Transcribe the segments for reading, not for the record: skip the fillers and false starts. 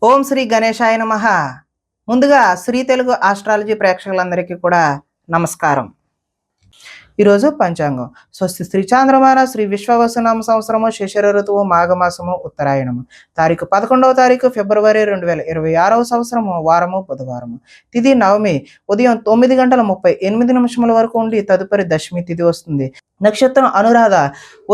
ఓం శ్రీ గణేశాయ నమః. ముందుగా శ్రీ తెలుగు ఆస్ట్రాలజీ ప్రేక్షకులందరికీ కూడా నమస్కారం. ఈరోజు పంచాంగం. స్వస్తి శ్రీ చాంద్రమాన శ్రీ విశ్వవసునామ సంవత్సరము శిశిర ఋతువు మాఘమాసము ఉత్తరాయణము. తారీఖు 11వ తారీఖు ఫిబ్రవరి 2026 సంవత్సరము వారము బుధవారము. తిథి నవమి ఉదయం 9:38 వరకు ఉండి తదుపరి దశమి తిథి వస్తుంది. నక్షత్రం అనురాధ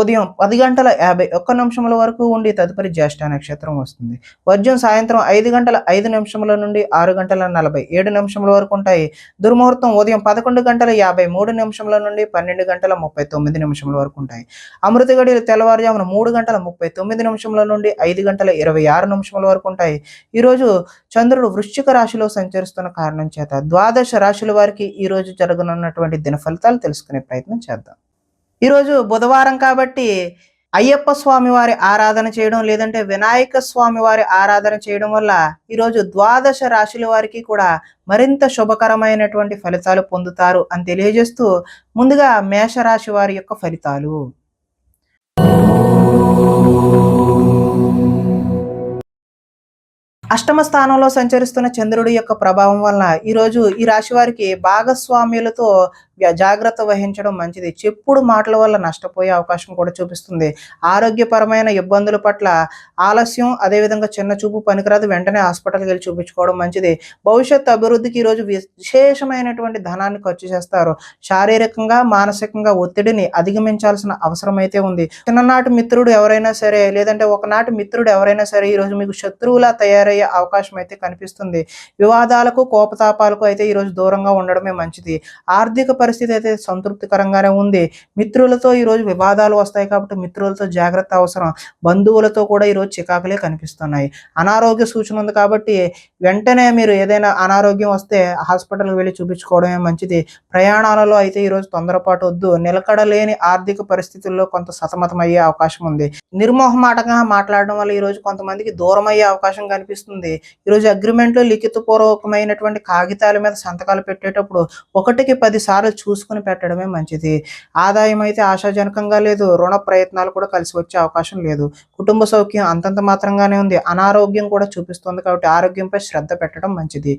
ఉదయం 10:51 వరకు ఉండి తదుపరి జ్యేష్ఠ నక్షత్రం వస్తుంది. వర్జం సాయంత్రం 5:05 నుండి 6:47 వరకు ఉంటాయి. దుర్ముహూర్తం ఉదయం 11:53 నుండి 12:39 వరకు ఉంటాయి. అమృత గడియలు తెల్లవారుజామున 3:39 నుండి 5:26 వరకు ఉంటాయి. ఈరోజు చంద్రుడు వృశ్చిక రాశిలో సంచరిస్తున్న కారణం చేత ద్వాదశ రాశుల వారికి ఈ రోజు జరగనున్నటువంటి దిన ఫలితాలు తెలుసుకునే ప్రయత్నం చేద్దాం. ఈరోజు బుధవారం కాబట్టి అయ్యప్ప స్వామి వారి ఆరాధన చేయడం లేదంటే వినాయక స్వామి వారి ఆరాధన చేయడం వల్ల ఈరోజు ద్వాదశ రాశుల వారికి కూడా మరింత శుభకరమైనటువంటి ఫలితాలు పొందుతారు అని తెలియజేస్తూ ముందుగా మేషరాశి వారి యొక్క ఫలితాలు. అష్టమ స్థానంలో సంచరిస్తున్న చంద్రుడి యొక్క ప్రభావం వలన ఈరోజు ఈ రాశి వారికి భాగస్వామ్యులతో జాగ్రత్త వహించడం మంచిది. చెప్పుడు మాటల వల్ల నష్టపోయే అవకాశం కూడా చూపిస్తుంది. ఆరోగ్యపరమైన ఇబ్బందుల పట్ల ఆలస్యం, అదేవిధంగా చిన్న చూపు పనికిరాదు, వెంటనే హాస్పిటల్కి వెళ్ళి చూపించుకోవడం మంచిది. భవిష్యత్తు అభివృద్ధికి ఈరోజు విశేషమైనటువంటి ధనాన్ని ఖర్చు చేస్తారు. శారీరకంగా మానసికంగా ఒత్తిడిని అధిగమించాల్సిన అవసరం అయితే ఉంది. చిన్ననాటి మిత్రుడు ఎవరైనా సరే లేదంటే ఒకనాటి మిత్రుడు ఎవరైనా సరే ఈరోజు మీకు శత్రువులా తయారయ్యే అవకాశం అయితే కనిపిస్తుంది. వివాదాలకు కోపతాపాలకు అయితే ఈరోజు దూరంగా ఉండడమే మంచిది. ఆర్థిక పరిస్థితి అయితే సంతృప్తికరంగానే ఉంది. మిత్రులతో ఈరోజు వివాదాలు వస్తాయి కాబట్టి మిత్రులతో జాగ్రత్త అవసరం. బంధువులతో కూడా ఈరోజు చికాకులే కనిపిస్తున్నాయి. అనారోగ్య సూచన ఉంది కాబట్టి వెంటనే మీరు ఏదైనా అనారోగ్యం వస్తే హాస్పిటల్కి వెళ్ళి చూపించుకోవడమే మంచిది. ప్రయాణాలలో అయితే ఈరోజు తొందరపాటు వద్దు. నిలకడలేని ఆర్థిక పరిస్థితుల్లో కొంత సతమతం అయ్యే అవకాశం ఉంది. నిర్మోహమాటంగా మాట్లాడడం వల్ల ఈరోజు కొంతమందికి దూరం అయ్యే అవకాశం కనిపిస్తుంది. ఈరోజు అగ్రిమెంట్లు లిఖితపూర్వకమైనటువంటి కాగితాల మీద సంతకాలు పెట్టేటప్పుడు 1కి 10 సార్లు చూసుకుని పెట్టడమే మంచిది. ఆదాయం అయితే ఆశాజనకంగా లేదు. రుణ ప్రయత్నాలు కూడా కలిసి వచ్చే అవకాశం లేదు. కుటుంబ సౌఖ్యం అంతంత మాత్రంగానే ఉంది. అనారోగ్యం కూడా చూపిస్తుంది కాబట్టి ఆరోగ్యంపై శ్రద్ధ పెట్టడం మంచిది.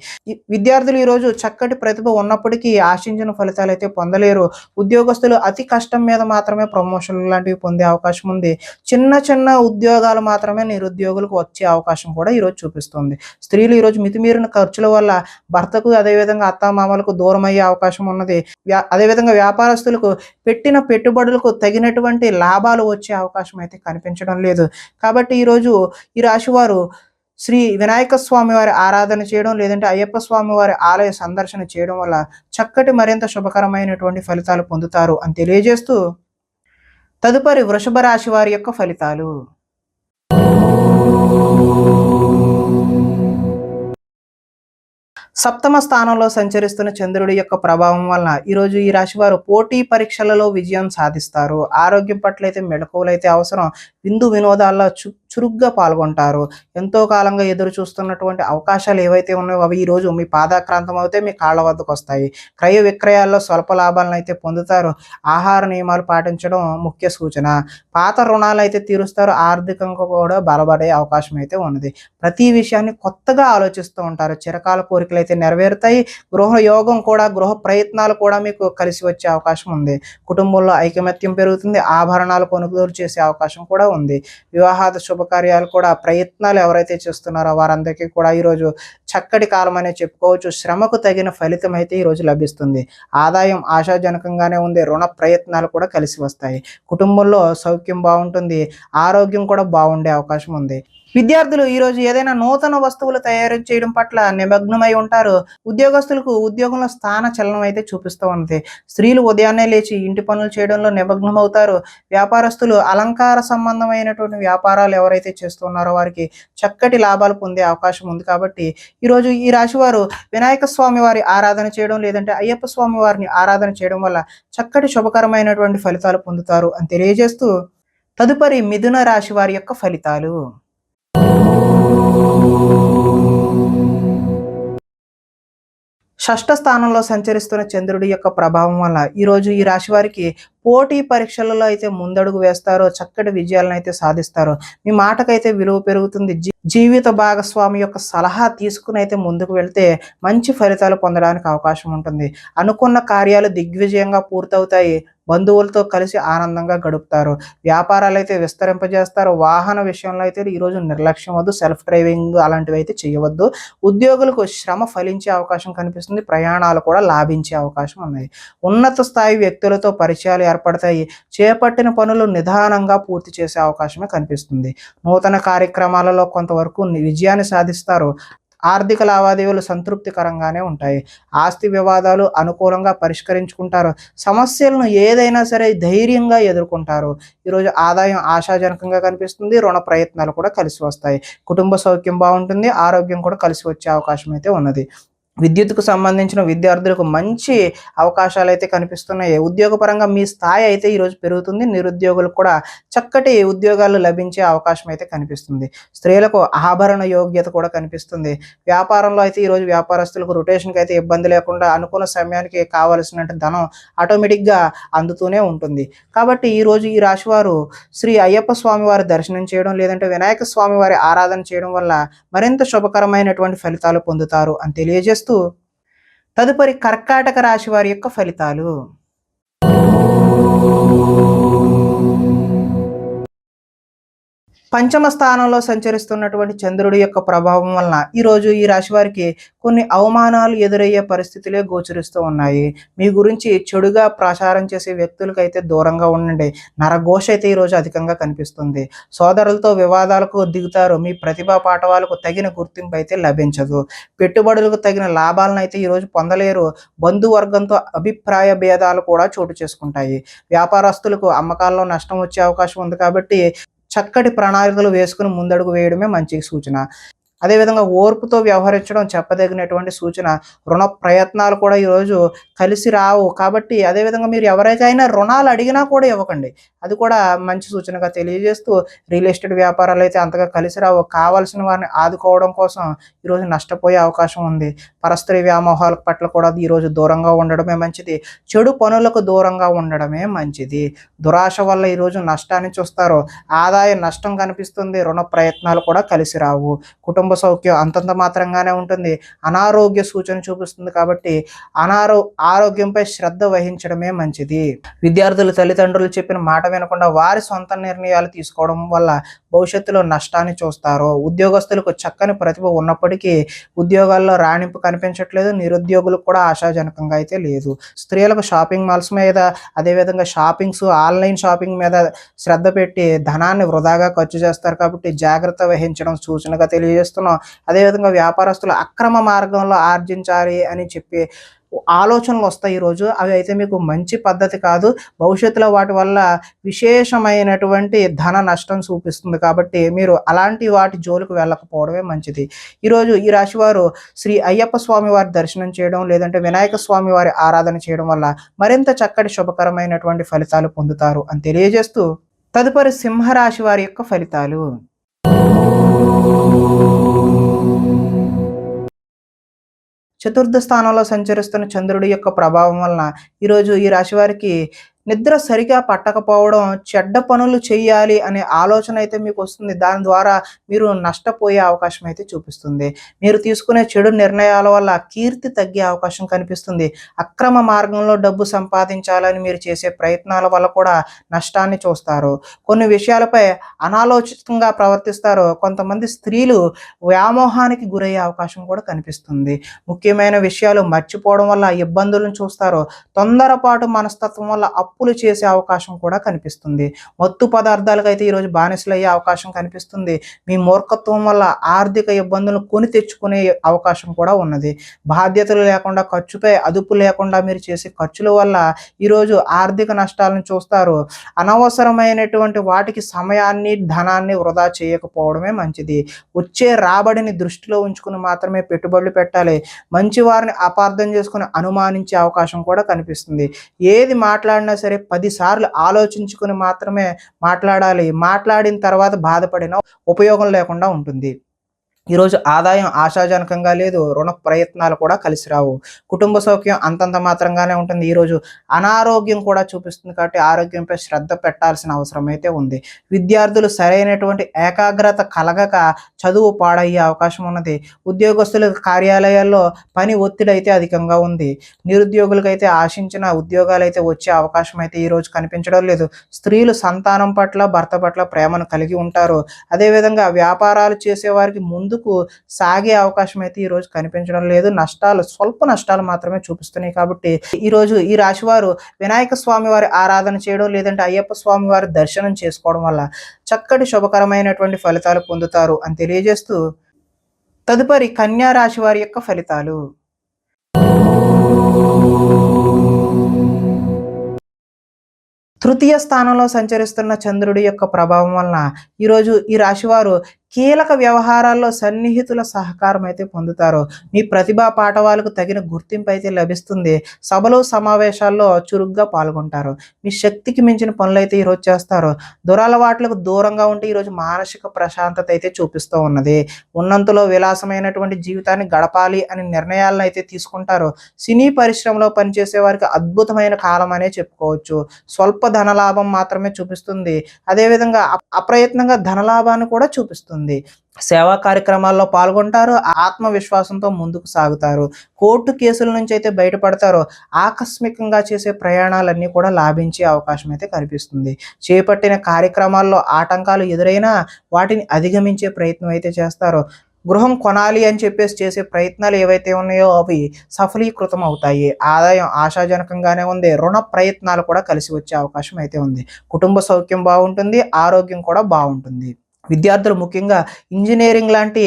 విద్యార్థులు ఈరోజు చక్కటి ప్రతిభ ఉన్నప్పటికీ ఆశించిన ఫలితాలు అయితే పొందలేరు. ఉద్యోగస్తులు అతి కష్టం మీద మాత్రమే ప్రమోషన్లు లాంటివి పొందే అవకాశం ఉంది. చిన్న చిన్న ఉద్యోగాలు మాత్రమే నిరుద్యోగులకు వచ్చే అవకాశం కూడా ఈరోజు చూపిస్తుంది. స్త్రీలు ఈరోజు మితిమీరిన ఖర్చుల వల్ల భర్తకు అదేవిధంగా అత్తామామలకు దూరం అయ్యే అవకాశం ఉన్నది. అదేవిధంగా వ్యాపారస్తులకు పెట్టిన పెట్టుబడులకు తగినటువంటి లాభాలు వచ్చే అవకాశం అయితే కనిపించడం లేదు. కాబట్టి ఈరోజు ఈ రాశి వారు శ్రీ వినాయక స్వామి వారి ఆరాధన చేయడం లేదంటే అయ్యప్ప స్వామి వారి ఆలయ సందర్శన చేయడం వల్ల చక్కటి మరింత శుభకరమైనటువంటి ఫలితాలు పొందుతారు అని తెలియజేస్తూ తదుపరి వృషభ రాశి వారి యొక్క ఫలితాలు. సప్తమ స్థానంలో సంచరిస్తున్న చంద్రుడి యొక్క ప్రభావం వలన ఈరోజు ఈ రాశి వారు పోటీ పరీక్షలలో విజయం సాధిస్తారు. ఆరోగ్యం పట్ల అయితే మెళకువలు అయితే అవసరం. విందు వినోదాల్లో చురుగ్గా పాల్గొంటారు. ఎంతో కాలంగా ఎదురు చూస్తున్నటువంటి అవకాశాలు ఏవైతే ఉన్నాయో అవి ఈరోజు మీ పాదాక్రాంతం అయితే మీ కాళ్ళ వద్దకు వస్తాయి. క్రయ విక్రయాల్లో స్వల్ప లాభాలను అయితే పొందుతారు. ఆహార నియమాలు పాటించడం ముఖ్య సూచన. పాత రుణాలు అయితే తీరుస్తారు. ఆర్థికంగా కూడా బలపడే అవకాశం అయితే ఉన్నది. ప్రతి విషయాన్ని కొత్తగా ఆలోచిస్తూ ఉంటారు. చిరకాల కోరికలు అయితే నెరవేరుతాయి. గృహ యోగం కూడా, గృహ ప్రయత్నాలు కూడా మీకు కలిసి వచ్చే అవకాశం ఉంది. కుటుంబంలో ఐకమత్యం పెరుగుతుంది. ఆభరణాలు కొనుగోలు చేసే అవకాశం కూడా ఉంది. వివాహాద శుభకార్యాలు కూడా ప్రయత్నాలు ఎవరైతే చేస్తున్నారో వారందరికీ కూడా ఈరోజు చక్కటి కాలం అనే చెప్పుకోవచ్చు. శ్రమకు తగిన ఫలితం అయితే ఈరోజు లభిస్తుంది. ఆదాయం ఆశాజనకంగానే ఉంది. రుణ ప్రయత్నాలు కూడా కలిసి వస్తాయి. కుటుంబంలో సౌఖ్యం బాగుంటుంది. ఆరోగ్యం కూడా బాగుండే అవకాశం ఉంది. విద్యార్థులు ఈరోజు ఏదైనా నూతన వస్తువులు తయారు చేయడం పట్ల నిమగ్నమై ఉంటారు. ఉద్యోగస్తులకు ఉద్యోగంలో స్థాన చలనం అయితే చూపిస్తూ ఉంది. స్త్రీలు ఉదయాన్నే లేచి ఇంటి పనులు చేయడంలో నిమగ్నం అవుతారు. వ్యాపారస్తులు అలంకార సంబంధమైనటువంటి వ్యాపారాలు ఎవరైతే చేస్తున్నారో వారికి చక్కటి లాభాలు పొందే అవకాశం ఉంది. కాబట్టి ఈరోజు ఈ రాశి వారు వినాయక స్వామి వారి ఆరాధన చేయడం లేదంటే అయ్యప్ప స్వామి వారిని ఆరాధన చేయడం వల్ల చక్కటి శుభకరమైనటువంటి ఫలితాలు పొందుతారు అని తెలియజేస్తూ తదుపరి మిథున రాశి వారి యొక్క ఫలితాలు. షష్ఠ స్థానంలో సంచరిస్తున్న చంద్రుడి యొక్క ప్రభావం వల్ల ఈరోజు ఈ రాశి వారికి పోటీ పరీక్షలలో అయితే ముందడుగు వేస్తారో చక్కటి విజయాలను అయితే సాధిస్తారో, మీ మాటకైతే విలువ పెరుగుతుంది. జీవిత భాగస్వామి యొక్క సలహా తీసుకుని అయితే ముందుకు వెళ్తే మంచి ఫలితాలు పొందడానికి అవకాశం ఉంటుంది. అనుకున్న కార్యాలు దిగ్విజయంగా పూర్తవుతాయి. బంధువులతో కలిసి ఆనందంగా గడుపుతారు. వ్యాపారాలు అయితే విస్తరింపజేస్తారు. వాహన విషయంలో అయితే ఈరోజు నిర్లక్ష్యం వద్దు. సెల్ఫ్ డ్రైవింగ్ అలాంటివి అయితే చేయవద్దు. ఉద్యోగులకు శ్రమ ఫలించే అవకాశం కనిపిస్తుంది. ప్రయాణాలు కూడా లాభించే అవకాశం ఉన్నాయి. ఉన్నత స్థాయి వ్యక్తులతో పరిచయాలు ఏర్పడతాయి. చేపట్టిన పనులు నిదానంగా పూర్తి చేసే అవకాశమే కనిపిస్తుంది. నూతన కార్యక్రమాలలో కొంతవరకు విజయాన్ని సాధిస్తారు. ఆర్థిక లావాదేవీలు సంతృప్తికరంగానే ఉంటాయి. ఆస్తి వివాదాలు అనుకూలంగా పరిష్కరించుకుంటారు. సమస్యలను ఏదైనా సరే ధైర్యంగా ఎదుర్కొంటారు. ఈరోజు ఆదాయం ఆశాజనకంగా కనిపిస్తుంది. రుణ ప్రయత్నాలు కూడా కలిసి వస్తాయి. కుటుంబ సౌఖ్యం బాగుంటుంది. ఆరోగ్యం కూడా కలిసి వచ్చే అవకాశం అయితే ఉన్నది. విద్యుత్కు సంబంధించిన విద్యార్థులకు మంచి అవకాశాలు అయితే కనిపిస్తున్నాయి. ఉద్యోగపరంగా మీ స్థాయి అయితే ఈరోజు పెరుగుతుంది. నిరుద్యోగులకు కూడా చక్కటి ఉద్యోగాలు లభించే అవకాశం అయితే కనిపిస్తుంది. స్త్రీలకు ఆభరణ యోగ్యత కూడా కనిపిస్తుంది. వ్యాపారంలో అయితే ఈరోజు వ్యాపారస్తులకు రొటేషన్కి అయితే ఇబ్బంది లేకుండా అనుకున్న సమయానికి కావలసిన ధనం ఆటోమేటిక్గా అందుతూనే ఉంటుంది. కాబట్టి ఈరోజు ఈ రాశివారు శ్రీ అయ్యప్ప స్వామి వారి దర్శనం చేయడం లేదంటే వినాయక స్వామి వారి ఆరాధన చేయడం వల్ల మరింత శుభకరమైనటువంటి ఫలితాలు పొందుతారు అని తెలియజేస్తూ తదుపరి కర్కాటక రాశి వారి యొక్క ఫలితాలు. పంచమ స్థానంలో సంచరిస్తున్నటువంటి చంద్రుడి యొక్క ప్రభావం వలన ఈరోజు ఈ రాశి వారికి కొన్ని అవమానాలు ఎదురయ్యే పరిస్థితులే గోచరిస్తూ ఉన్నాయి. మీ గురించి చెడుగా ప్రచారం చేసే వ్యక్తులకైతే దూరంగా ఉండండి. నరఘోష అయితే ఈరోజు అధికంగా కనిపిస్తుంది. సోదరులతో వివాదాలకు దిగుతారు. మీ ప్రతిభా పాఠవాలకు తగిన గుర్తింపు అయితే లభించదు. పెట్టుబడులకు తగిన లాభాలను అయితే ఈరోజు పొందలేరు. బంధువర్గంతో అభిప్రాయ భేదాలు కూడా చోటు చేసుకుంటాయి. వ్యాపారస్తులకు అమ్మకాల్లో నష్టం వచ్చే అవకాశం ఉంది. కాబట్టి చక్కటి ప్రణాళికలు వేసుకుని ముందడుగు వేయడమే మంచి సూచన. అదేవిధంగా ఓర్పుతో వ్యవహరించడం చెప్పదగినటువంటి సూచన. రుణ ప్రయత్నాలు కూడా ఈరోజు కలిసి రావు. కాబట్టి అదేవిధంగా మీరు ఎవరికైనా రుణాలు అడిగినా కూడా ఇవ్వకండి. అది కూడా మంచి సూచనగా తెలియజేస్తూ రియల్ ఎస్టేట్ వ్యాపారాలు అయితే అంతగా కలిసి రావు. కావాల్సిన వారిని ఆదుకోవడం కోసం ఈరోజు నష్టపోయే అవకాశం ఉంది. పరస్త్రీ వ్యామోహాల పట్ల కూడా ఈరోజు దూరంగా ఉండడమే మంచిది. చెడు పనులకు దూరంగా ఉండడమే మంచిది. దురాశ వల్ల ఈరోజు నష్టాన్ని చూస్తారు. ఆదాయ నష్టం కనిపిస్తుంది. రుణ ప్రయత్నాలు కూడా కలిసి రావు. కుటుంబ సౌఖ్యం అంతంత మాత్రంగానే ఉంటుంది. అనారోగ్య సూచన చూపిస్తుంది. కాబట్టి ఆరోగ్యంపై శ్రద్ధ వహించడమే మంచిది. విద్యార్థులు తల్లిదండ్రులు చెప్పిన మాట వినకుండా వారి సొంత నిర్ణయాలు తీసుకోవడం వల్ల భవిష్యత్తులో నష్టాన్ని చూస్తారు. ఉద్యోగస్తులకు చక్కని ప్రతిభ ఉన్నప్పటికీ ఉద్యోగాల్లో రాణింపు కనిపించట్లేదు. నిరుద్యోగులకు కూడా ఆశాజనకంగా అయితే లేదు. స్త్రీలకు షాపింగ్ మాల్స్ మీద అదేవిధంగా ఆన్లైన్ షాపింగ్ మీద శ్రద్ధ పెట్టి ధనాన్ని వృధాగా ఖర్చు చేస్తారు. కాబట్టి జాగ్రత్త వహించడం సూచనగా తెలియజేస్తున్నాం. అదేవిధంగా వ్యాపారస్తులు అక్రమ మార్గంలో ఆర్జించాలి అని చెప్పి ఆలోచనలు వస్తాయి ఈరోజు. అవి అయితే మీకు మంచి పద్ధతి కాదు. భవిష్యత్తులో వాటి వల్ల విశేషమైనటువంటి ధన నష్టం చూపిస్తుంది. కాబట్టి మీరు అలాంటి వాటి జోలికి వెళ్ళకపోవడమే మంచిది. ఈరోజు ఈ రాశివారు శ్రీ అయ్యప్ప స్వామి వారి దర్శనం చేయడం లేదంటే వినాయక స్వామి వారి ఆరాధన చేయడం వల్ల మరింత చక్కటి శుభకరమైనటువంటి ఫలితాలు పొందుతారు అని తెలియజేస్తూ తదుపరి సింహరాశి వారి యొక్క ఫలితాలు. చతుర్థ స్థానంలో సంచరిస్తున్న చంద్రుడి యొక్క ప్రభావం వలన ఈరోజు ఈ రాశి వారికి నిద్ర సరిగా పట్టకపోవడం, చెడ్డ పనులు చేయాలి అనే ఆలోచన అయితే మీకు వస్తుంది. దాని ద్వారా మీరు నష్టపోయే అవకాశం అయితే చూపిస్తుంది. మీరు తీసుకునే చెడు నిర్ణయాల వల్ల కీర్తి తగ్గే అవకాశం కనిపిస్తుంది. అక్రమ మార్గంలో డబ్బు సంపాదించాలని మీరు చేసే ప్రయత్నాల వల్ల కూడా నష్టాన్ని చూస్తారు. కొన్ని విషయాలపై అనాలోచితంగా ప్రవర్తిస్తారు. కొంతమంది స్త్రీలు వ్యామోహానికి గురయ్యే అవకాశం కూడా కనిపిస్తుంది. ముఖ్యమైన విషయాలు మర్చిపోవడం వల్ల ఇబ్బందులను చూస్తారు. తొందరపాటు మనస్తత్వం వల్ల అప్పులు చేసే అవకాశం కూడా కనిపిస్తుంది. మత్తు పదార్థాలకు అయితే ఈరోజు బానిసలయ్యే అవకాశం కనిపిస్తుంది. మీ మూర్ఖత్వం వల్ల ఆర్థిక ఇబ్బందులను కొని తెచ్చుకునే అవకాశం కూడా ఉన్నది. బాధ్యతలు లేకుండా ఖర్చుపై అదుపు లేకుండా మీరు చేసే ఖర్చుల వల్ల ఈరోజు ఆర్థిక నష్టాలను చూస్తారు. అనవసరమైనటువంటి వాటికి సమయాన్ని ధనాన్ని వృధా చేయకపోవడమే మంచిది. వచ్చే రాబడిని దృష్టిలో ఉంచుకుని మాత్రమే పెట్టుబడులు పెట్టాలి. మంచి వారిని అపార్థం చేసుకుని అనుమానించే అవకాశం కూడా కనిపిస్తుంది. ఏది మాట్లాడినా సరే 10 సార్లు ఆలోచించుకుని మాత్రమే మాట్లాడాలి. మాట్లాడిన తర్వాత బాధపడిన ఉపయోగం లేకుండా ఉంటుంది. ఈరోజు ఆదాయం ఆశాజనకంగా లేదు. రుణ ప్రయత్నాలు కూడా కలిసి రావు. కుటుంబ సౌఖ్యం అంతంత మాత్రంగానే ఉంటుంది. ఈరోజు అనారోగ్యం కూడా చూపిస్తుంది కాబట్టి ఆరోగ్యంపై శ్రద్ధ పెట్టాల్సిన అవసరం అయితే ఉంది. విద్యార్థులు సరైనటువంటి ఏకాగ్రత కలగక చదువు పాడయ్యే అవకాశం ఉన్నది. ఉద్యోగస్తుల కార్యాలయాల్లో పని ఒత్తిడి అయితే అధికంగా ఉంది. నిరుద్యోగులకైతే ఆశించిన ఉద్యోగాలైతే వచ్చే అవకాశం అయితే ఈరోజు కనిపించడం లేదు. స్త్రీలు సంతానం పట్ల, భర్త పట్ల ప్రేమను కలిగి ఉంటారు. అదేవిధంగా వ్యాపారాలు చేసేవారికి ముందుకు సాగే అవకాశం అయితే ఈరోజు కనిపించడం లేదు. స్వల్ప నష్టాలు మాత్రమే చూపిస్తున్నాయి. కాబట్టి ఈరోజు ఈ రాశి వారు వినాయక స్వామి వారి ఆరాధన చేయడం, లేదంటే అయ్యప్ప స్వామి వారి దర్శనం చేసుకోవడం వల్ల చక్కటి శుభకరమైనటువంటి ఫలితాలు పొందుతారు అని తెలియజేస్తూ, తదుపరి కన్యా రాశి వారి యొక్క ఫలితాలు. తృతీయ స్థానంలో సంచరిస్తున్న చంద్రుడి యొక్క ప్రభావం వలన ఈరోజు ఈ రాశివారు కీలక వ్యవహారాల్లో సన్నిహితుల సహకారం అయితే పొందుతారు. మీ ప్రతిభా పాఠవాలకు తగిన గుర్తింపు అయితే లభిస్తుంది. సభలు సమావేశాల్లో చురుగ్గా పాల్గొంటారు. మీ శక్తికి మించిన పనులు అయితే ఈరోజు చేస్తారు. దురలవాట్లకు దూరంగా ఉంటే ఈరోజు మానసిక ప్రశాంతత అయితే చూపిస్తూ ఉన్నది. ఉన్నంతలో విలాసమైనటువంటి జీవితాన్ని గడపాలి అని నిర్ణయాలను అయితే తీసుకుంటారు. సినీ పరిశ్రమలో పనిచేసే వారికి అద్భుతమైన కాలం అనే చెప్పుకోవచ్చు. స్వల్ప ధనలాభం మాత్రమే చూపిస్తుంది. అదేవిధంగా అప్రయత్నంగా ధనలాభాన్ని కూడా చూపిస్తుంది. సేవా కార్యక్రమాల్లో పాల్గొంటారు. ఆత్మవిశ్వాసంతో ముందుకు సాగుతారు. కోర్టు కేసుల నుంచి అయితే బయటపడతారు. ఆకస్మికంగా చేసే ప్రయాణాలన్నీ కూడా లాభించే అవకాశం అయితే కనిపిస్తుంది. చేపట్టిన కార్యక్రమాల్లో ఆటంకాలు ఎదురైనా వాటిని అధిగమించే ప్రయత్నం అయితే చేస్తారు. గృహం కొనాలి అని చెప్పేసి చేసే ప్రయత్నాలు ఏవైతే ఉన్నాయో అవి సఫలీకృతం అవుతాయి. ఆదాయం ఆశాజనకంగానే ఉంది. రుణ ప్రయత్నాలు కూడా కలిసి వచ్చే అవకాశం అయితే ఉంది. కుటుంబ సౌఖ్యం బాగుంటుంది. ఆరోగ్యం కూడా బాగుంటుంది. విద్యార్థులు ముఖ్యంగా ఇంజనీరింగ్ లాంటి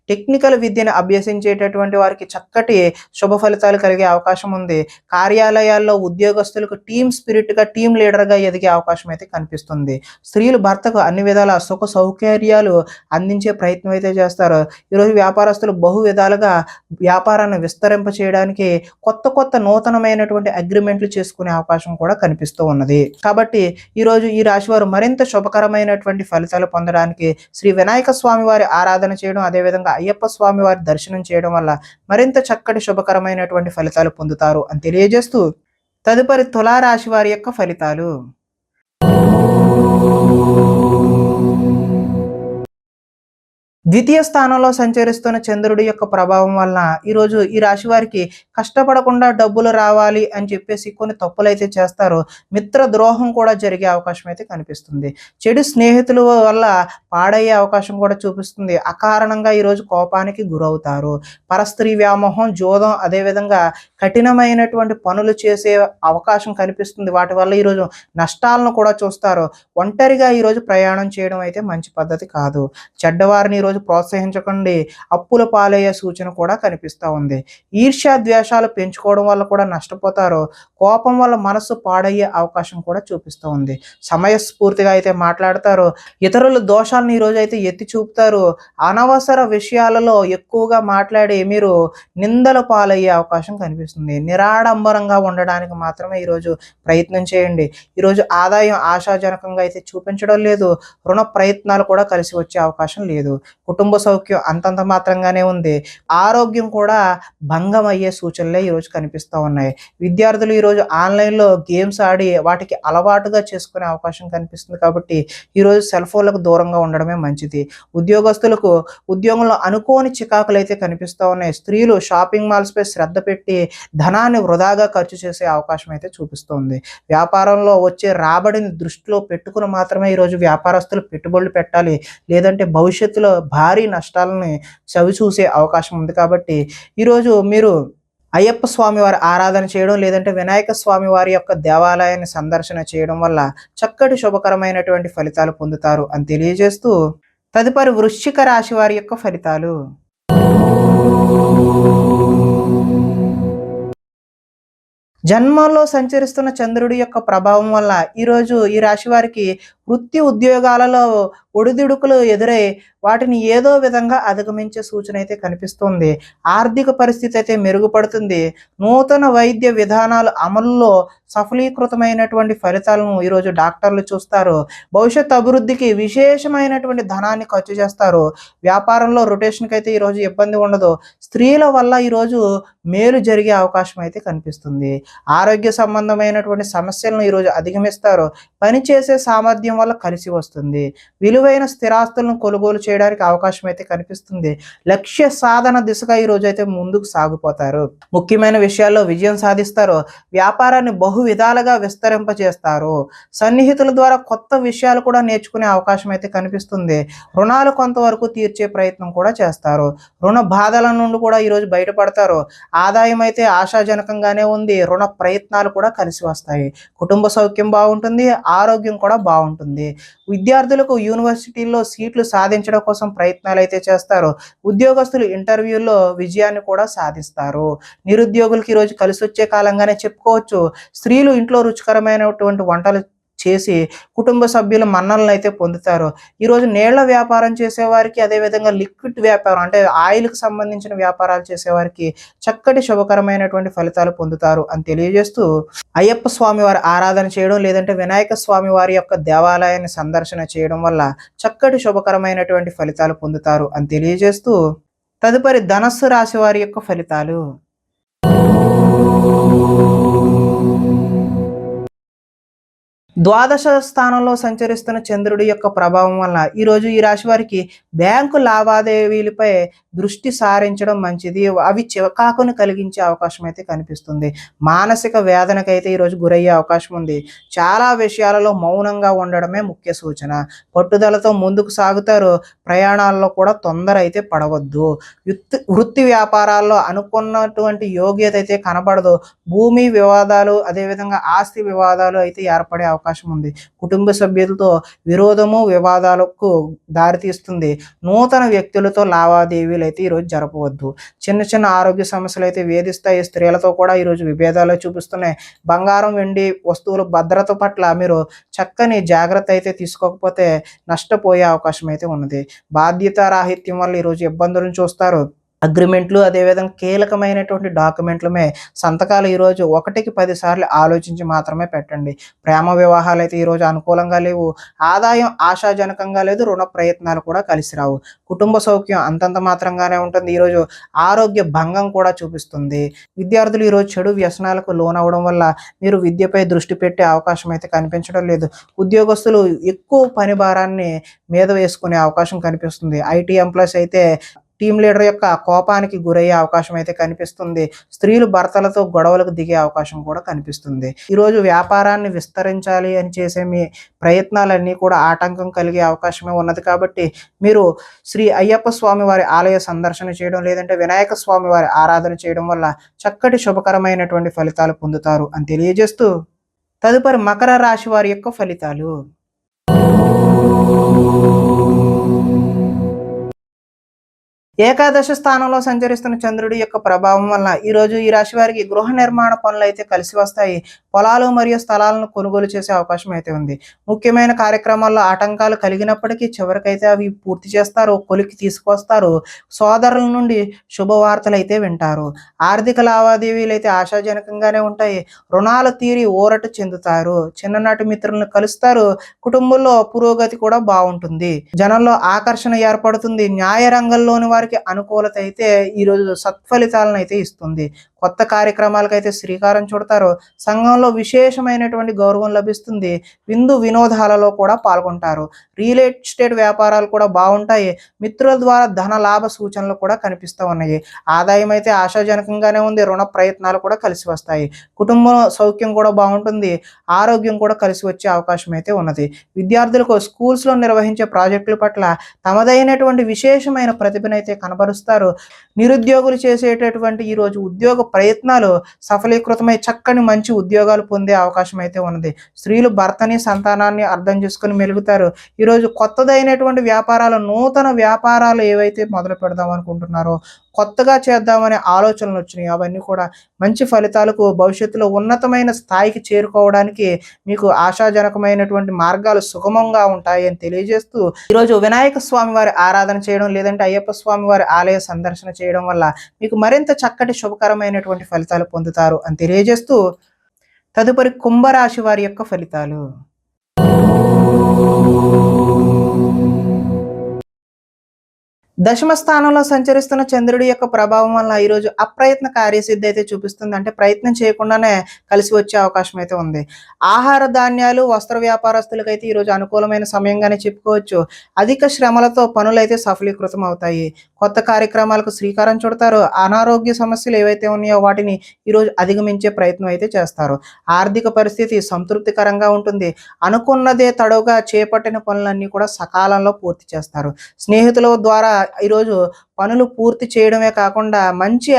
టెక్నికల్ విద్యను అభ్యసించేటటువంటి వారికి చక్కటి శుభ ఫలితాలు కలిగే అవకాశం ఉంది. కార్యాలయాల్లో ఉద్యోగస్తులకు టీమ్ స్పిరిట్గా, టీమ్ లీడర్గా ఎదిగే అవకాశం అయితే కనిపిస్తుంది. స్త్రీలు భర్తకు అన్ని విధాల సుఖ సౌకర్యాలు అందించే ప్రయత్నం అయితే చేస్తారు. ఈరోజు వ్యాపారస్తులు బహు విధాలుగా వ్యాపారాన్ని విస్తరింప చేయడానికి కొత్త నూతనమైనటువంటి అగ్రిమెంట్లు చేసుకునే అవకాశం కూడా కనిపిస్తూ ఉన్నది. కాబట్టి ఈరోజు ఈ రాశి వారు మరింత శుభకరమైనటువంటి ఫలితాలు పొందడానికి శ్రీ వినాయక స్వామి వారి ఆరాధన చేయడం, అదేవిధంగా అయ్యప్ప స్వామి వారి దర్శనం చేయడం వల్ల మరింత చక్కటి శుభకరమైనటువంటి ఫలితాలు పొందుతారు అని తెలియజేస్తూ, తదుపరి తులారాశి వారి యొక్క ఫలితాలు. ద్వితీయ స్థానంలో సంచరిస్తున్న చంద్రుడి యొక్క ప్రభావం వలన ఈరోజు ఈ రాశి వారికి కష్టపడకుండా డబ్బులు రావాలి అని చెప్పేసి కొన్ని తప్పులైతే చేస్తారు. మిత్ర ద్రోహం కూడా జరిగే అవకాశం అయితే కనిపిస్తుంది. చెడు స్నేహితుల వల్ల పాడయ్యే అవకాశం కూడా చూపిస్తుంది. అకారణంగా ఈరోజు కోపానికి గురవుతారు. పరస్త్రీ వ్యామోహం, జోదం, అదేవిధంగా కఠినమైనటువంటి పనులు చేసే అవకాశం కనిపిస్తుంది. వాటి వల్ల ఈరోజు నష్టాలను కూడా చూస్తారు. ఒంటరిగా ఈరోజు ప్రయాణం చేయడం అయితే మంచి పద్ధతి కాదు. చెడ్డవారిని ఈరోజు ప్రోత్సహించకండి. అప్పుల పాలయ్యే సూచన కూడా కనిపిస్తూ ఉంది. ఈర్ష్య ద్వేషాలు పెంచుకోవడం వల్ల కూడా నష్టపోతారు. కోపం వల్ల మనసు పాడయ్యే అవకాశం కూడా చూపిస్తూ ఉంది. సమయస్ఫూర్తిగా అయితే మాట్లాడతారు. ఇతరుల దోషాలను ఈరోజు అయితే ఎత్తి చూపుతారు. అనవసర విషయాలలో ఎక్కువగా మాట్లాడి మీరు నిందల పాలయ్యే అవకాశం కనిపిస్తుంది. నిరాడంబరంగా ఉండడానికి మాత్రమే ఈరోజు ప్రయత్నం చేయండి. ఈరోజు ఆదాయం ఆశాజనకంగా అయితే చూపించడం లేదు. రుణ ప్రయత్నాలు కూడా కలిసి వచ్చే అవకాశం లేదు. కుటుంబ సౌఖ్యం అంతంత మాత్రంగానే ఉంది. ఆరోగ్యం కూడా భంగం అయ్యే సూచనలే ఈరోజు కనిపిస్తూ ఉన్నాయి. విద్యార్థులు ఈరోజు ఆన్లైన్లో గేమ్స్ ఆడి వాటికి అలవాటుగా చేసుకునే అవకాశం కనిపిస్తుంది. కాబట్టి ఈరోజు సెల్ ఫోన్లకు దూరంగా ఉండడమే మంచిది. ఉద్యోగస్తులకు ఉద్యోగంలో అనుకోని చికాకులు అయితే కనిపిస్తూ ఉన్నాయి. స్త్రీలు షాపింగ్ మాల్స్పై శ్రద్ధ పెట్టి ధనాన్ని వృధాగా ఖర్చు చేసే అవకాశం అయితే చూపిస్తుంది. వ్యాపారంలో వచ్చే రాబడిని దృష్టిలో పెట్టుకుని మాత్రమే ఈరోజు వ్యాపారస్తులు పెట్టుబడులు పెట్టాలి. లేదంటే భవిష్యత్తులో భారీ నష్టాలని చవిచూసే అవకాశం ఉంది. కాబట్టి ఈరోజు మీరు అయ్యప్ప స్వామి వారి ఆరాధన చేయడం, లేదంటే వినాయక స్వామి వారి యొక్క దేవాలయాన్ని సందర్శన చేయడం వల్ల చక్కటి శుభకరమైనటువంటి ఫలితాలు పొందుతారు అని తెలియజేస్తూ, తదుపరి వృశ్చిక రాశి వారి యొక్క ఫలితాలు. జన్మంలో సంచరిస్తున్న చంద్రుడి యొక్క ప్రభావం వల్ల ఈరోజు ఈ రాశి వారికి వృత్తి ఉద్యోగాలలో ఒడిదుడుకులు ఎదురై వాటిని ఏదో విధంగా అధిగమించే సూచన అయితే కనిపిస్తుంది. ఆర్థిక పరిస్థితి అయితే మెరుగుపడుతుంది. నూతన వైద్య విధానాలు అమలులో సఫలీకృతమైనటువంటి ఫలితాలను ఈరోజు డాక్టర్లు చూస్తారు. భవిష్యత్ అభివృద్ధికి విశేషమైనటువంటి ధనాన్ని ఖర్చు చేస్తారు. వ్యాపారంలో రొటేషన్కి అయితే ఈరోజు ఇబ్బంది ఉండదు. స్త్రీల వల్ల ఈరోజు మేలు జరిగే అవకాశం అయితే కనిపిస్తుంది. ఆరోగ్య సంబంధమైనటువంటి సమస్యలను ఈరోజు అధిగమిస్తారు. పనిచేసే సామర్థ్యం వల్ల కలిసి వస్తుంది. విలువైన స్థిరాస్తులను కొనుగోలు చేయడానికి అవకాశం అయితే కనిపిస్తుంది. లక్ష్య సాధన దిశగా ఈ రోజు అయితే ముందుకు సాగిపోతారు. ముఖ్యమైన విషయాల్లో విజయం సాధిస్తారు. వ్యాపారాన్ని బహు విధాలుగా విస్తరింపజేస్తారు. సన్నిహితుల ద్వారా కొత్త విషయాలు కూడా నేర్చుకునే అవకాశం అయితే కనిపిస్తుంది. రుణాలు కొంతవరకు తీర్చే ప్రయత్నం కూడా చేస్తారు. రుణ బాధల నుండి కూడా ఈరోజు బయటపడతారు. ఆదాయం అయితే ఆశాజనకంగానే ఉంది. రుణ ప్రయత్నాలు కూడా కలిసి వస్తాయి. కుటుంబ సౌఖ్యం బాగుంటుంది. ఆరోగ్యం కూడా బాగుంటుంది. విద్యార్థులకు యూనివర్సిటీల్లో సీట్లు సాధించడం కోసం ప్రయత్నాలు అయితే చేస్తారు. ఉద్యోగస్తులు ఇంటర్వ్యూల్లో విజయాన్ని కూడా సాధిస్తారు. నిరుద్యోగులకి ఈరోజు కలిసి వచ్చే కాలంగానే చెప్పుకోవచ్చు. స్త్రీలు ఇంట్లో రుచికరమైనటువంటి వంటలు చేసి కుటుంబ సభ్యుల మన్నలను అయితే పొందుతారు. ఈరోజు నీళ్ల వ్యాపారం చేసేవారికి, అదేవిధంగా లిక్విడ్ వ్యాపారం అంటే ఆయిల్కి సంబంధించిన వ్యాపారాలు చేసేవారికి చక్కటి శుభకరమైనటువంటి ఫలితాలు పొందుతారు అని తెలియజేస్తూ, అయ్యప్ప స్వామి వారి ఆరాధన చేయడం లేదంటే వినాయక స్వామి వారి యొక్క దేవాలయాన్ని సందర్శన చేయడం వల్ల చక్కటి శుభకరమైనటువంటి ఫలితాలు పొందుతారు అని తెలియజేస్తూ, తదుపరి ధనస్సు రాశి వారి యొక్క ఫలితాలు. ద్వాదశ స్థానంలో సంచరిస్తున్న చంద్రుడి యొక్క ప్రభావం వల్ల ఈరోజు ఈ రాశి వారికి బ్యాంకు లావాదేవీలపై దృష్టి సారించడం మంచిది. అవి చికాకును కలిగించే అవకాశం అయితే కనిపిస్తుంది. మానసిక వేదనకైతే ఈరోజు గురయ్యే అవకాశం ఉంది. చాలా విషయాలలో మౌనంగా ఉండడమే ముఖ్య సూచన. పట్టుదలతో ముందుకు సాగుతారు. ప్రయాణాల్లో కూడా తొందర అయితే పడవద్దు. వృత్తి వ్యాపారాల్లో అనుకున్నటువంటి యోగ్యత అయితే కనబడదు. భూమి వివాదాలు, అదేవిధంగా ఆస్తి వివాదాలు అయితే ఏర్పడే అవకాశం ఉంది. కుటుంబ సభ్యులతో విరోధము, వివాదాలకు దారితీస్తుంది. నూతన వ్యక్తులతో లావాదేవీలు అయితే ఈరోజు జరపవద్దు. చిన్న చిన్న ఆరోగ్య సమస్యలు అయితే వేధిస్తాయి. స్త్రీలతో కూడా ఈరోజు విభేదాలు చూపిస్తున్నాయి. బంగారం, వెండి వస్తువుల భద్రత పట్ల మీరు చక్కని జాగ్రత్త అయితే తీసుకోకపోతే నష్టపోయే అవకాశం అయితే ఉన్నది. బాధ్యతారాహిత్యం వల్ల ఈరోజు ఇబ్బందులను చూస్తారు. అగ్రిమెంట్లు, అదేవిధంగా కీలకమైనటువంటి డాక్యుమెంట్లమే సంతకాలు ఈరోజు 1కి 10 సార్లు ఆలోచించి మాత్రమే పెట్టండి. ప్రేమ వివాహాలు అయితే ఈరోజు అనుకూలంగా లేవు. ఆదాయం ఆశాజనకంగా లేదు. రుణ ప్రయత్నాలు కూడా కలిసి రావు. కుటుంబ సౌఖ్యం అంతంత మాత్రంగానే ఉంటుంది. ఈరోజు ఆరోగ్య భంగం కూడా చూపిస్తుంది. విద్యార్థులు ఈరోజు చెడు వ్యసనాలకు లోనవడం వల్ల మీరు విద్యపై దృష్టి పెట్టే అవకాశం అయితే కనిపించడం లేదు. ఉద్యోగస్తులు ఎక్కువ పని భారాన్ని మీద వేసుకునే అవకాశం కనిపిస్తుంది. ఐటీ ఎంప్లాయీస్ అయితే టీం లీడర్ యొక్క కోపానికి గురయ్యే అవకాశం అయితే కనిపిస్తుంది. స్త్రీలు భర్తలతో గొడవలకు దిగే అవకాశం కూడా కనిపిస్తుంది. ఈరోజు వ్యాపారాన్ని విస్తరించాలి అని చేసే మీ ప్రయత్నాలన్నీ కూడా ఆటంకం కలిగే అవకాశమే ఉన్నది. కాబట్టి మీరు శ్రీ అయ్యప్ప స్వామి వారి ఆలయ సందర్శన చేయడం లేదంటే వినాయక స్వామి వారి ఆరాధన చేయడం వల్ల చక్కటి శుభకరమైనటువంటి ఫలితాలు పొందుతారు అని తెలియజేస్తూ, తదుపరి మకర రాశి వారి యొక్క ఫలితాలు. ఏకాదశ స్థానంలో సంచరిస్తున్న చంద్రుడి యొక్క ప్రభావం వల్ల ఈరోజు ఈ రాశి వారికి గృహ నిర్మాణ పనులు అయితే కలిసి వస్తాయి. పొలాలు మరియు స్థలాలను కొనుగోలు చేసే అవకాశం అయితే ఉంది. ముఖ్యమైన కార్యక్రమాల్లో ఆటంకాలు కలిగినప్పటికీ చివరికైతే అవి పూర్తి చేస్తారు. కొలికి తీసుకొస్తారు. సోదరుల నుండి శుభవార్తలు అయితే వింటారు. ఆర్థిక లావాదేవీలు అయితే ఆశాజనకంగానే ఉంటాయి. రుణాలు తీరి ఊరట చెందుతారు. చిన్ననాటి మిత్రులను కలుస్తారు. కుటుంబంలో పురోగతి కూడా బాగుంటుంది. జనంలో ఆకర్షణ ఏర్పడుతుంది. న్యాయ రంగంలోని వారికి అనుకూలత అయితే ఈరోజు సత్ఫలితాలను అయితే ఇస్తుంది. కొత్త కార్యక్రమాలకైతే శ్రీకారం చుడతారు. సంఘంలో విశేషమైనటువంటి గౌరవం లభిస్తుంది. విందు వినోదాలలో కూడా పాల్గొంటారు. రియల్ ఎస్టేట్ వ్యాపారాలు కూడా బాగుంటాయి. మిత్రుల ద్వారా ధన లాభ సూచనలు కూడా కనిపిస్తూ ఉన్నాయి. ఆదాయం అయితే ఆశాజనకంగానే ఉంది. రుణ ప్రయత్నాలు కూడా కలిసి వస్తాయి. కుటుంబ సౌఖ్యం కూడా బాగుంటుంది. ఆరోగ్యం కూడా కలిసి వచ్చే అవకాశం అయితే ఉన్నది. విద్యార్థులకు స్కూల్స్లో నిర్వహించే ప్రాజెక్టుల పట్ల తమదైనటువంటి విశేషమైన ప్రతిభనైతే కనబరుస్తారు. నిరుద్యోగులు చేసేటటువంటి ఈరోజు ఉద్యోగ ప్రయత్నాలు సఫలీకృతమై చక్కని మంచి ఉద్యోగాలు పొందే అవకాశం అయితే ఉన్నది. స్త్రీలు భర్తని, సంతానాన్ని అర్థం చేసుకుని మెలుగుతారు. ఈరోజు కొత్తదైనటువంటి వ్యాపారాలు, నూతన వ్యాపారాలు ఏవైతే మొదలు పెడదాం అనుకుంటున్నారో కొత్తగా చేద్దామనే ఆలోచనలు వచ్చినాయి. అవన్నీ కూడా మంచి ఫలితాలకు భవిష్యత్తులో ఉన్నతమైన స్థాయికి చేరుకోవడానికి మీకు ఆశాజనకమైనటువంటి మార్గాలు సుగమంగా ఉంటాయి అని తెలియజేస్తూ, ఈరోజు వినాయక స్వామి వారి ఆరాధన చేయడం లేదంటే అయ్యప్ప స్వామి వారి ఆలయ సందర్శన చేయడం వల్ల మీకు మరింత చక్కటి శుభకరమైనటువంటి ఫలితాలు పొందుతారు అని తెలియజేస్తూ, తదుపరి కుంభరాశి వారి యొక్క ఫలితాలు. దశమ స్థానంలో సంచరిస్తున్న చంద్రుడి యొక్క ప్రభావం వల్ల ఈరోజు అప్రయత్న కార్యసిద్ధి అయితే చూపిస్తుంది. అంటే ప్రయత్నం చేయకుండానే కలిసి వచ్చే అవకాశం అయితే ఉంది. ఆహార ధాన్యాలు వస్త్ర వ్యాపారస్తులకైతే ఈరోజు అనుకూలమైన సమయంగానే చెప్పుకోవచ్చు. అధిక శ్రమలతో పనులైతే సఫలీకృతం అవుతాయి. కొత్త కార్యక్రమాలకు శ్రీకారం చుడతారు. అనారోగ్య సమస్యలు ఏవైతే ఉన్నాయో వాటిని ఈరోజు అధిగమించే ప్రయత్నం అయితే చేస్తారు. ఆర్థిక పరిస్థితి సంతృప్తికరంగా ఉంటుంది. అనుకున్నదే తడవుగా చేపట్టిన పనులన్నీ కూడా సకాలంలో పూర్తి చేస్తారు. స్నేహితుల ద్వారా ఈరోజు పనులు పూర్తి చేయడమే కాకుండా మంచి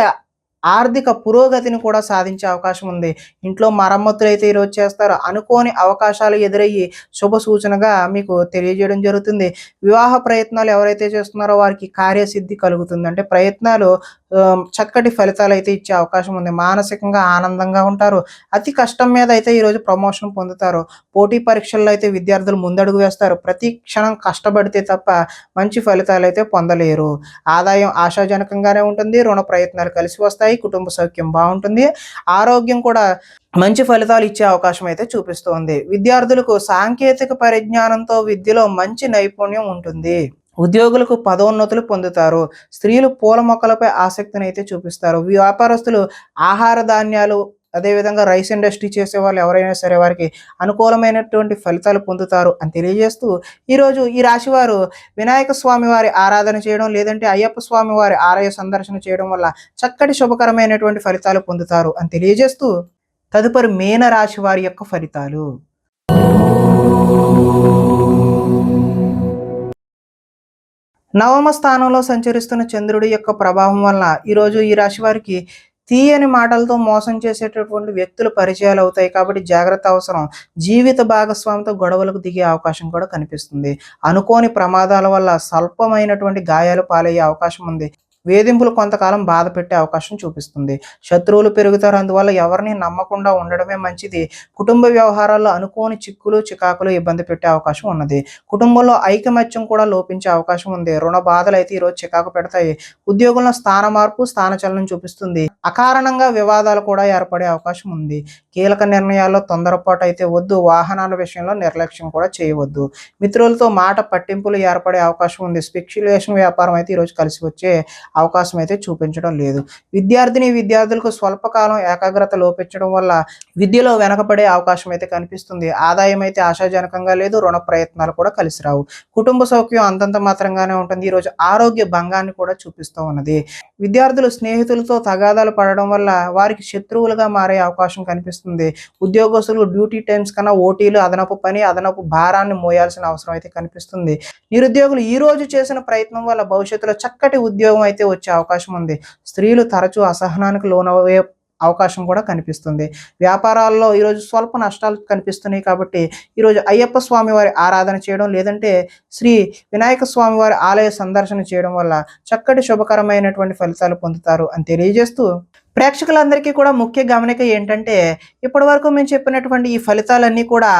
ఆర్థిక పురోగతిని కూడా సాధించే అవకాశం ఉంది. ఇంట్లో మరమ్మతులు అయితే ఈరోజు చేస్తారు. అనుకోని అవకాశాలు ఎదురయ్యి శుభ సూచనగా మీకు తెలియజేయడం జరుగుతుంది. వివాహ ప్రయత్నాలు ఎవరైతే చేస్తున్నారో వారికి కార్యసిద్ధి కలుగుతుంది. అంటే ప్రయత్నాలు చక్కటి ఫలితాలు అయితే ఇచ్చే అవకాశం ఉంది. మానసికంగా ఆనందంగా ఉంటారు. అతి కష్టం మీద అయితే ఈరోజు ప్రమోషన్ పొందుతారు. పోటీ పరీక్షల్లో అయితే విద్యార్థులు ముందడుగు వేస్తారు. ప్రతి క్షణం కష్టపడితే తప్ప మంచి ఫలితాలు అయితే పొందలేరు. ఆదాయం ఆశాజనకంగానే ఉంటుంది. రుణ ప్రయత్నాలు కలిసి వస్తాయి. కుటుంబ సౌఖ్యం బాగుంటుంది. ఆరోగ్యం కూడా మంచి ఫలితాలు ఇచ్చే అవకాశం అయితే చూపిస్తోంది. విద్యార్థులకు సాంకేతిక పరిజ్ఞానంతో విద్యలో మంచి నైపుణ్యం ఉంటుంది. ఉద్యోగులకు పదోన్నతులు పొందుతారు. స్త్రీలు పూల మొక్కలపై ఆసక్తిని అయితే చూపిస్తారు. వ్యాపారస్తులు ఆహార ధాన్యాలు అదేవిధంగా రైస్ ఇండస్ట్రీ చేసే వాళ్ళు ఎవరైనా సరే వారికి అనుకూలమైనటువంటి ఫలితాలు పొందుతారు అని తెలియజేస్తూ, ఈరోజు ఈ రాశి వారు వినాయక స్వామి వారి ఆరాధన చేయడం లేదంటే అయ్యప్ప స్వామి వారి ఆలయ సందర్శన చేయడం వల్ల చక్కటి శుభకరమైనటువంటి ఫలితాలు పొందుతారు అని తెలియజేస్తూ, తదుపరి మీన రాశి వారి యొక్క ఫలితాలు. నవమ స్థానంలో సంచరిస్తున్న చంద్రుడి యొక్క ప్రభావం వల్ల ఈరోజు ఈ రాశి వారికి తీయని మాటలతో మోసం చేసేటటువంటి వ్యక్తులు పరిచయాలు అవుతాయి. కాబట్టి జాగ్రత్త అవసరం. జీవిత భాగస్వామితో గొడవలకు దిగే అవకాశం కూడా కనిపిస్తుంది. అనుకోని ప్రమాదాల వల్ల స్వల్పమైనటువంటి గాయాలు పాలయ్యే అవకాశం ఉంది. వేధింపులు కొంతకాలం బాధ పెట్టే అవకాశం చూపిస్తుంది. శత్రువులు పెరుగుతారు. అందువల్ల ఎవరిని నమ్మకుండా ఉండడమే మంచిది. కుటుంబ వ్యవహారాల్లో అనుకోని చిక్కులు చికాకులు ఇబ్బంది పెట్టే అవకాశం ఉన్నది. కుటుంబంలో ఐకమత్యం కూడా లోపించే అవకాశం ఉంది. రుణ బాధలు అయితే ఈరోజు చికాకు పెడతాయి. ఉద్యోగంలో స్థాన మార్పు స్థానచలనం చూపిస్తుంది. అకారణంగా వివాదాలు కూడా ఏర్పడే అవకాశం ఉంది. కీలక నిర్ణయాల్లో తొందరపాటు అయితే వద్దు. వాహనాల విషయంలో నిర్లక్ష్యం కూడా చేయవద్దు. మిత్రులతో మాట పట్టింపులు ఏర్పడే అవకాశం ఉంది. స్పెక్యులేషన్ వ్యాపారం అయితే ఈరోజు కలిసి వచ్చే అవకాశం అయితే చూపించడం లేదు. విద్యార్థులకు స్వల్పకాలం ఏకాగ్రత లోపించడం వల్ల విద్యలో వెనకబడే అవకాశం అయితే కనిపిస్తుంది. ఆదాయం అయితే ఆశాజనకంగా లేదు. రుణ ప్రయత్నాలు కూడా కలిసి రావు. కుటుంబ సౌఖ్యం అంతంత మాత్రంగానే ఉంటుంది. ఈరోజు ఆరోగ్య భంగాన్ని కూడా చూపిస్తూ ఉన్నది. విద్యార్థులు స్నేహితులతో తగాదాలు పడడం వల్ల వారికి శత్రువులుగా మారే అవకాశం కనిపిస్తుంది. ఉద్యోగస్తులు డ్యూటీ టైమ్స్ కన్నా ఓటీలు, అదనపు పని, అదనపు భారాన్ని మోయాల్సిన అవసరం అయితే కనిపిస్తుంది. నిరుద్యోగులు ఈ రోజు చేసిన ప్రయత్నం వల్ల భవిష్యత్తులో చక్కటి ఉద్యోగం అయితే వచ్చే అవకాశం ఉంది. స్త్రీలు తరచూ అసహనానికి లోనయ్యే అవకాశం కూడా కనిపిస్తుంది. వ్యాపారాల్లో ఈరోజు స్వల్ప నష్టాలు కనిపిస్తున్నాయి. కాబట్టి ఈరోజు అయ్యప్ప స్వామి వారి ఆరాధన చేయడం లేదంటే శ్రీ వినాయక స్వామి వారి ఆలయ సందర్శన చేయడం వల్ల చక్కటి శుభకరమైనటువంటి ఫలితాలు పొందుతారు అని తెలియజేస్తూ, ప్రేక్షకులందరికీ కూడా ముఖ్య గమనిక ఏంటంటే ఇప్పటి వరకు మేము చెప్పినటువంటి ఈ ఫలితాలన్నీ కూడా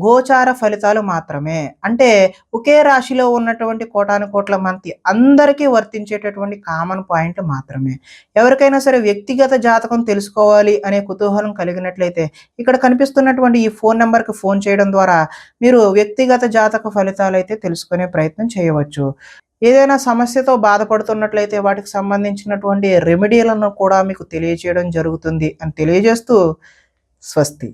గోచార ఫలితాలు మాత్రమే. అంటే ఒకే రాశిలో ఉన్నటువంటి కోటాను కోట్ల మంది అందరికీ వర్తించేటటువంటి కామన్ పాయింట్ మాత్రమే. ఎవరికైనా సరే వ్యక్తిగత జాతకం తెలుసుకోవాలి అనే కుతూహలం కలిగినట్లయితే ఇక్కడ కనిపిస్తున్నటువంటి ఈ ఫోన్ నెంబర్కి ఫోన్ చేయడం ద్వారా మీరు వ్యక్తిగత జాతక ఫలితాలు అయితే తెలుసుకునే ప్రయత్నం చేయవచ్చు. ఏదైనా సమస్యతో బాధపడుతున్నట్లయితే వాటికి సంబంధించినటువంటి రెమెడీలను కూడా మీకు తెలియజేయడం జరుగుతుంది అని తెలియజేస్తూ, స్వస్తి.